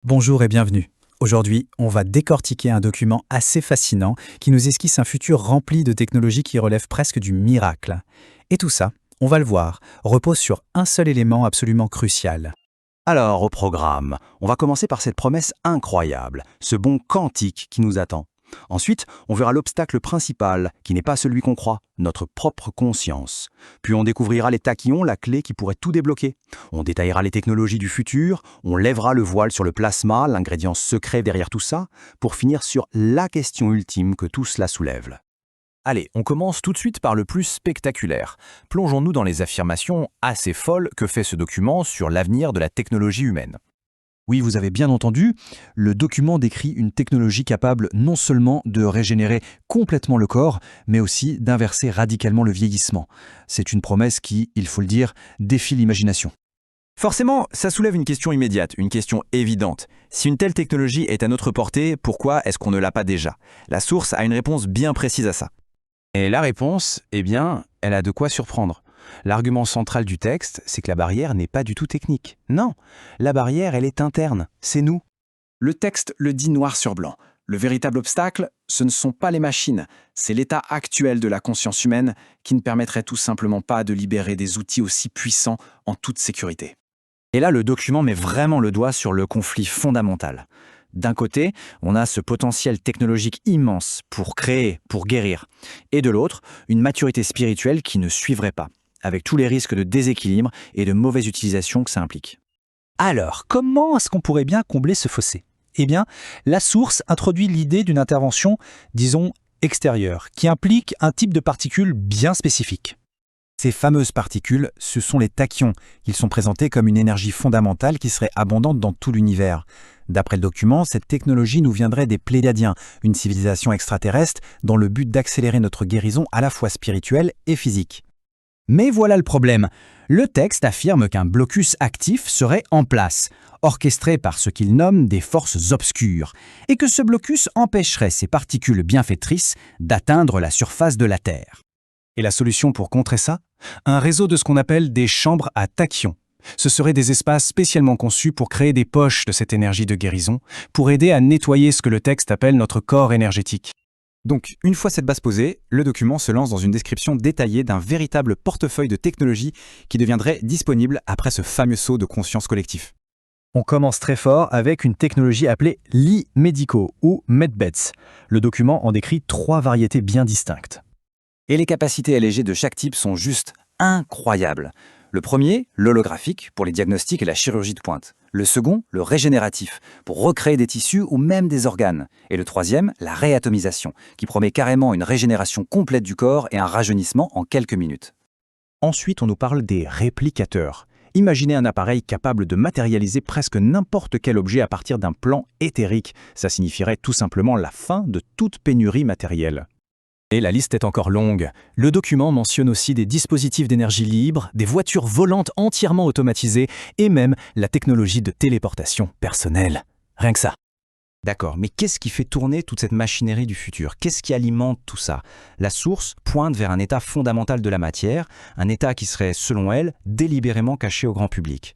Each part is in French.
Bonjour et bienvenue. Aujourd'hui, on va décortiquer un document assez fascinant qui nous esquisse un futur rempli de technologies qui relèvent presque du miracle. Et tout ça, on va le voir, repose sur un seul élément absolument crucial. Alors, au programme, on va commencer par cette promesse incroyable, ce bond quantique qui nous attend. Ensuite, on verra l'obstacle principal, qui n'est pas celui qu'on croit, notre propre conscience. Puis on découvrira les tachyons, la clé qui pourrait tout débloquer. On détaillera les technologies du futur, on lèvera le voile sur le plasma, l'ingrédient secret derrière tout ça, pour finir sur la question ultime que tout cela soulève. Allez, on commence tout de suite par le plus spectaculaire. Plongeons-nous dans les affirmations assez folles que fait ce document sur l'avenir de la technologie humaine. Oui, vous avez bien entendu, le document décrit une technologie capable non seulement de régénérer complètement le corps, mais aussi d'inverser radicalement le vieillissement. C'est une promesse qui, il faut le dire, défie l'imagination. Forcément, ça soulève une question immédiate, une question évidente. Si une telle technologie est à notre portée, pourquoi est-ce qu'on ne l'a pas déjà? La source a une réponse bien précise à ça. Et la réponse, eh bien, elle a de quoi surprendre. L'argument central du texte, c'est que la barrière n'est pas du tout technique. Non, la barrière, elle est interne, c'est nous. Le texte le dit noir sur blanc. Le véritable obstacle, ce ne sont pas les machines, c'est l'état actuel de la conscience humaine qui ne permettrait tout simplement pas de libérer des outils aussi puissants en toute sécurité. Et là, le document met vraiment le doigt sur le conflit fondamental. D'un côté, on a ce potentiel technologique immense pour créer, pour guérir. Et de l'autre, une maturité spirituelle qui ne suivrait pas, avec tous les risques de déséquilibre et de mauvaise utilisation que ça implique. Alors, comment est-ce qu'on pourrait bien combler ce fossé? Eh bien, la source introduit l'idée d'une intervention, disons, extérieure, qui implique un type de particules bien spécifique. Ces fameuses particules, ce sont les tachyons. Ils sont présentés comme une énergie fondamentale qui serait abondante dans tout l'univers. D'après le document, cette technologie nous viendrait des Pléiadiens, une civilisation extraterrestre dans le but d'accélérer notre guérison à la fois spirituelle et physique. Mais voilà le problème. Le texte affirme qu'un blocus actif serait en place, orchestré par ce qu'il nomme des forces obscures, et que ce blocus empêcherait ces particules bienfaitrices d'atteindre la surface de la Terre. Et la solution pour contrer ça? Un réseau de ce qu'on appelle des chambres à tachyons. Ce seraient des espaces spécialement conçus pour créer des poches de cette énergie de guérison, pour aider à nettoyer ce que le texte appelle notre corps énergétique. Donc, une fois cette base posée, le document se lance dans une description détaillée d'un véritable portefeuille de technologies qui deviendrait disponible après ce fameux saut de conscience collectif. On commence très fort avec une technologie appelée lits médicaux ou medbeds. Le document en décrit 3 variétés bien distinctes. Et les capacités allégées de chaque type sont juste incroyables. Le premier, l'holographique, pour les diagnostics et la chirurgie de pointe. Le second, le régénératif, pour recréer des tissus ou même des organes. Et le troisième, la réatomisation, qui promet carrément une régénération complète du corps et un rajeunissement en quelques minutes. Ensuite, on nous parle des réplicateurs. Imaginez un appareil capable de matérialiser presque n'importe quel objet à partir d'un plan éthérique. Ça signifierait tout simplement la fin de toute pénurie matérielle. Et la liste est encore longue. Le document mentionne aussi des dispositifs d'énergie libre, des voitures volantes entièrement automatisées et même la technologie de téléportation personnelle. Rien que ça. D'accord, mais qu'est-ce qui fait tourner toute cette machinerie du futur? Qu'est-ce qui alimente tout ça? La source pointe vers un état fondamental de la matière, un état qui serait, selon elle, délibérément caché au grand public.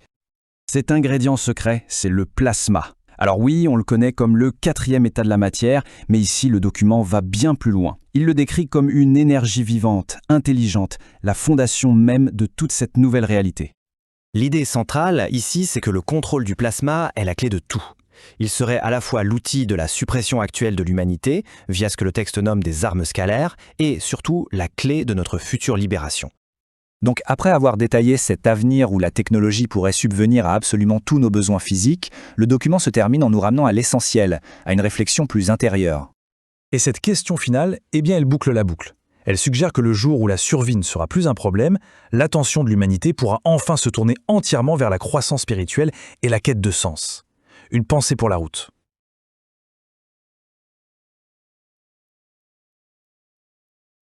Cet ingrédient secret, c'est le plasma. Alors oui, on le connaît comme le 4e état de la matière, mais ici le document va bien plus loin. Il le décrit comme une énergie vivante, intelligente, la fondation même de toute cette nouvelle réalité. L'idée centrale ici, c'est que le contrôle du plasma est la clé de tout. Il serait à la fois l'outil de la suppression actuelle de l'humanité, via ce que le texte nomme des armes scalaires, et surtout la clé de notre future libération. Donc après avoir détaillé cet avenir où la technologie pourrait subvenir à absolument tous nos besoins physiques, le document se termine en nous ramenant à l'essentiel, à une réflexion plus intérieure. Et cette question finale, eh bien elle boucle la boucle. Elle suggère que le jour où la survie ne sera plus un problème, l'attention de l'humanité pourra enfin se tourner entièrement vers la croissance spirituelle et la quête de sens. Une pensée pour la route.